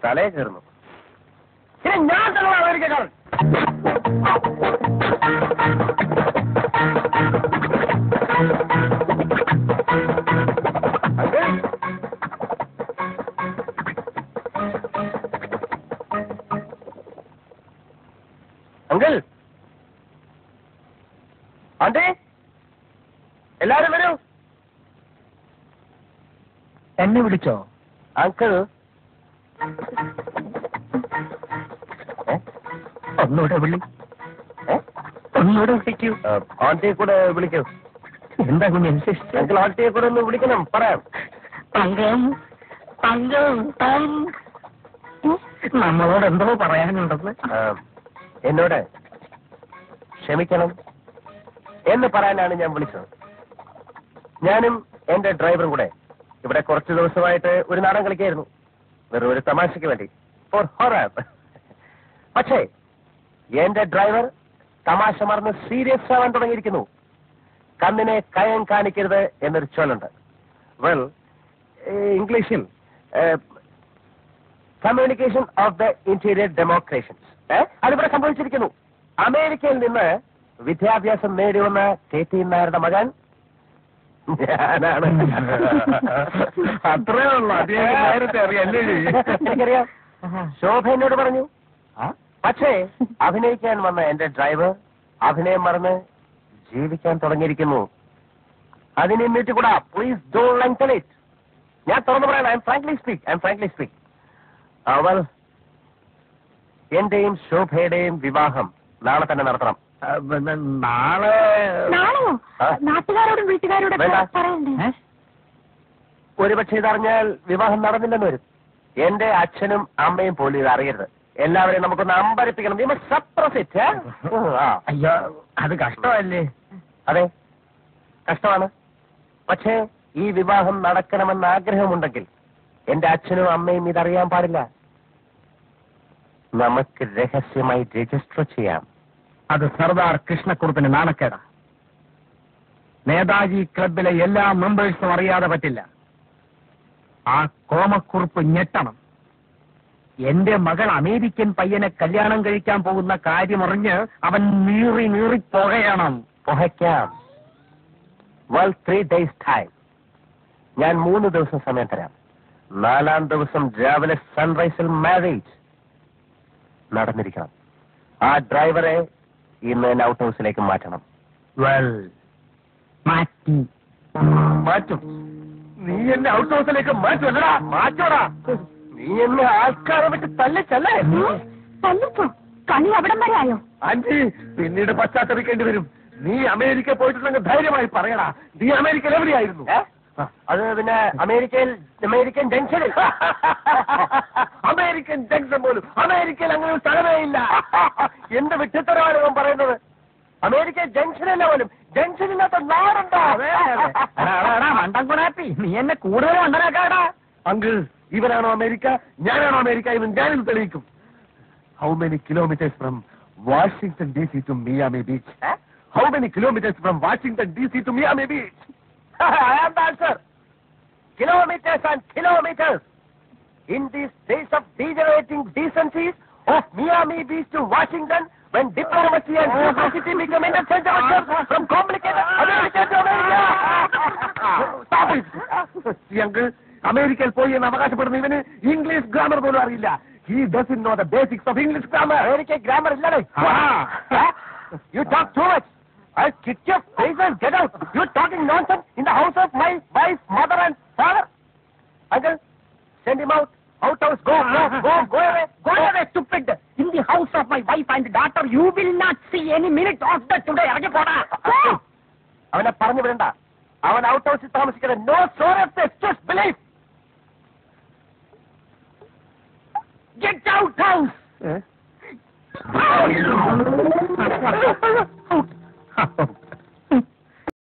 തലേ കയറുന്നു. ഇനി ഞാൻ തന്നെ അമേരിക്കക്കാരൻ. അങ്കിൾ, ആന്റി, എല്ലാരും വരൂ. എന്നെ വിളിച്ചോ അങ്കിൾ? ഒന്നുകൂടെ വിളി, ഒന്നുകൂടെ വിളിക്കൂ. ആന്റിയെ കൂടെ വിളിക്കൂ. എന്താ കുഞ്ഞ് അനുസരിച്ച്? അങ്കിൾ, ആന്റിയെ കൂടെ ഒന്ന് വിളിക്കണം, പറയാം. തങ്കം, തങ്കം, നമ്മളോട് എന്തോ പറയാനുണ്ടെന്ന്. എന്നോട് ക്ഷമിക്കണം എന്ന് പറയാനാണ് ഞാൻ വിളിച്ചത്. ഞാനും എന്റെ ഡ്രൈവറും കൂടെ ഇവിടെ കുറച്ച് ദിവസമായിട്ട് ഒരു നാടൻ കളിക്കായിരുന്നു, വെറും ഒരു തമാശയ്ക്ക് വേണ്ടി, ഫോർ ഹൊറർ. പക്ഷേ എന്റെ ഡ്രൈവർ തമാശ മറന്ന് സീരിയസ് ആവാൻ തുടങ്ങിയിരിക്കുന്നു. കണ്ണിനെ കയം കാണിക്കരുത് എന്നൊരു ചൊല്ലുണ്ട്. വെൽ, ഇംഗ്ലീഷിൽ കമ്മ്യൂണിക്കേഷൻ ഓഫ് ദ ഇന്റീരിയർ ഡെമോക്രേഷൻസ് അതിവിടെ സംഭവിച്ചിരിക്കുന്നു. അമേരിക്കയിൽ നിന്ന് വിദ്യാഭ്യാസം നേടിവന്ന KT നായരുടെ മകൻ ഞാനാണ്. അത്രേ ഉള്ളൂ. നേരത്തെ അറിയാല്ലേ? എനിക്കറിയാം. ശോഭ എന്നോട് പറഞ്ഞു. പക്ഷേ അഭിനയിക്കാൻ വന്ന എന്റെ ഡ്രൈവർ അഭിനയം മറന്ന് ജീവിക്കാൻ തുടങ്ങിയിരിക്കുന്നു. അതിനെ കൂടാ. Please don't lengthen it. ഞാൻ തുറന്നു പറയാം. I M frankly speak. അവൾ എന്റെയും ശോഭയുടെയും വിവാഹം നാളെ തന്നെ നടത്തണം. നാളെയോ? നാട്ടുകാരോടും വീട്ടുകാരോടും പറയണ്ടേ? ഒരുപക്ഷെ ഇതറിഞ്ഞാൽ വിവാഹം നടന്നില്ലെന്ന് വരും. എന്റെ അച്ഛനും അമ്മയും പോലും ഇത് അറിയരുത്. എല്ലാവരെയും നമുക്കൊന്ന് അമ്പരപ്പിക്കണം. We must suppress it. അയ്യോ, അത് കഷ്ടമല്ലേ? അതെ, കഷ്ടമാണ്. പക്ഷേ ഈ വിവാഹം നടക്കണമെന്ന് ആഗ്രഹമുണ്ടെങ്കിൽ എന്റെ അച്ഛനും അമ്മയും ഇതറിയാൻ പാടില്ല. നമുക്ക് രഹസ്യമായി രജിസ്റ്റർ ചെയ്യാം. അത് സർദാർ കൃഷ്ണക്കുറുപ്പിന് നാണക്കേടാ. നേതാജി ക്ലബിലെ എല്ലാ മെമ്പേഴ്സും അറിയാതെ പറ്റില്ല. ആ കോമക്കുറുപ്പ് ഞെട്ടണം. എന്റെ മകൾ അമേരിക്കൻ പയ്യനെ കല്യാണം കഴിക്കാൻ പോകുന്ന കാര്യമറിഞ്ഞ് അവൻ നീറി പുകയണം. പുകയ്ക്കാം. Well, 3 days time. ഞാൻ 3 ദിവസം സമയം തരാം. 4ാം ദിവസം രാവിലെ സൺറൈസിൽ മാരേജ് നടന്നിരിക്കണം. ആ ഡ്രൈവറെ ഇന്ന് തന്നെ ഔട്ട് ഹൗസിലേക്ക് മാറ്റണം. വെൽ, മാറ്റും. നീ എന്നെ ഔട്ട് ഹൗസിലേക്ക് മാറ്റുമല്ലടാ? മാറ്റോടാ. നീ എന്നെ ആൾക്കാരെ വിട്ട് തല്ലിച്ചല്ലേ? തല്ലിച്ചോ? കളി അവിടം വരെ ആയോ? ആന്റി, പിന്നീട് പശ്ചാത്തപിക്കേണ്ടി വരും. നീ അമേരിക്ക പോയിട്ടുണ്ടെങ്കിൽ ധൈര്യമായി പറയടാ. നീ അമേരിക്കയിൽ എവിടെയായിരുന്നു? അത് പിന്നെ അമേരിക്കൻ ജംഗ്ഷനിൽ. അമേരിക്കൻ ജംഗ്ഷൻ പോലും അമേരിക്കയിൽ അങ്ങനെ ഒരു സ്ഥലമേ ഇല്ല. എന്ത് വിട്ടിത്തരമാണ് ഇവൻ പറയുന്നത്? അമേരിക്കൻ ജംഗ്ഷനല്ല പോലും. ജംഗ്ഷനില്ലാത്ത നാടുണ്ടോ? മണ്ടൻകുണാപ്പി, നീ എന്നെ കൂടുതൽ മണ്ടനാക്കാടാ. അങ്കിൾ, ഇവനാണോ അമേരിക്ക, ഞാനാണോ അമേരിക്ക എന്ന് ഞാനിത് തെളിയിക്കും. How many kilometres from Washington DC to Miami Beach? How many kilometers from Washington DC to Miami Beach? I am the answer. Kilometers and kilometers. In these days of degenerating decencies of Miami Beach to Washington, when diplomacy and simplicity become interchangeable terms from complicated America to America. Stop it. Uncle, അമേരിക്കയിൽ പോയി എന്ന് അവകാശപ്പെടുന്ന ഇവന് English grammar പോലും അറിയില്ല. He doesn't know the basics of English grammar. American grammar ഇല്ലല്ലേ? You talk too much. I'll kick your face and get out. You're talking nonsense in the house of my wife, mother and father. Uncle, send him out. Out house, go away, stupid. In the house of my wife and daughter, you will not see any minute of that today. അവനെ പറഞ്ഞു വിടണ്ട. അവൻ out ഹൗസിൽ താമസിക്കുന്നത്. No sort of excuse belief. Get out house.